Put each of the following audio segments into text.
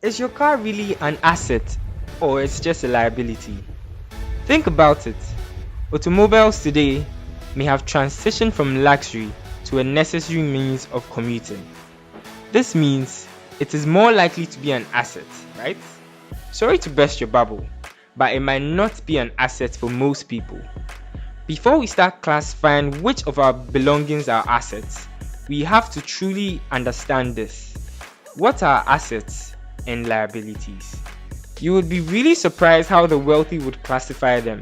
Is your car really an asset or it's just a liability? Think about it. Automobiles today may have transitioned from luxury to a necessary means of commuting. This means it is more likely to be an asset, right? Sorry to burst your bubble, but it might not be an asset for most people. Before we start classifying which of our belongings are assets, we have to truly understand this. What are assets and liabilities? You would be really surprised how the wealthy would classify them.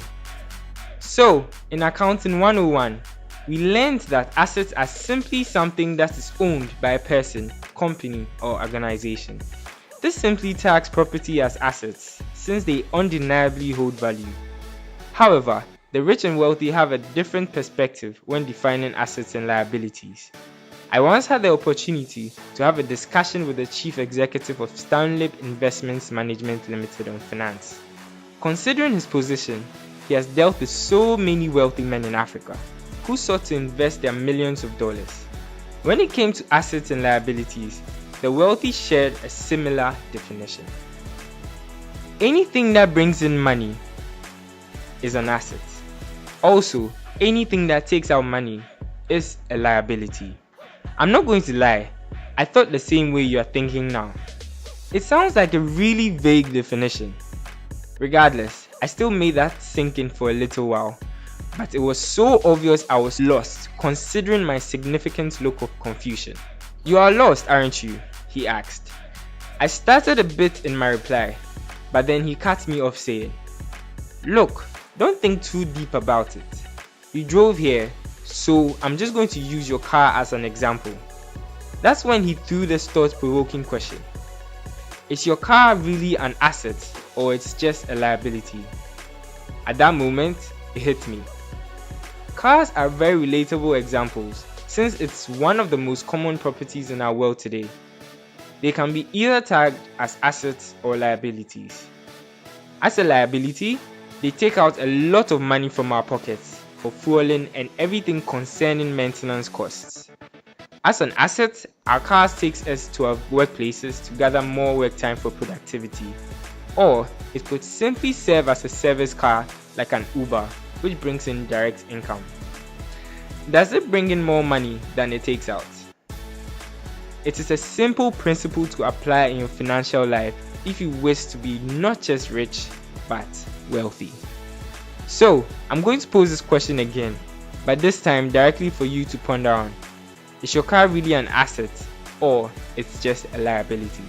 So, in Accounting 101, we learned that assets are simply something that is owned by a person, company, or organization. This simply tags property as assets since they undeniably hold value. However, the rich and wealthy have a different perspective when defining assets and liabilities. I once had the opportunity to have a discussion with the chief executive of Stanlib Investments Management Limited on finance. Considering his position, he has dealt with so many wealthy men in Africa who sought to invest their millions of dollars. When it came to assets and liabilities, the wealthy shared a similar definition. Anything that brings in money is an asset. Also, anything that takes out money is a liability. I'm not going to lie, I thought the same way you are thinking now. It sounds like a really vague definition. Regardless, I still made that sink in for a little while, but it was so obvious I was lost considering my significant look of confusion. You are lost, aren't you? He asked. I started a bit in my reply, but then he cut me off saying, "Look, don't think too deep about it. You drove here, so I'm just going to use your car as an example." That's when he threw this thought-provoking question. Is your car really an asset or it's just a liability? At that moment, it hit me. Cars are very relatable examples since it's one of the most common properties in our world today. They can be either tagged as assets or liabilities. As a liability, they take out a lot of money from our pockets for fueling and everything concerning maintenance costs. As an asset, our cars takes us to our workplaces to gather more work time for productivity. Or it could simply serve as a service car like an Uber, which brings in direct income. Does it bring in more money than it takes out? It is a simple principle to apply in your financial life if you wish to be not just rich, but wealthy. So, I'm going to pose this question again, but this time directly for you to ponder on. Is your car really an asset or it's just a liability?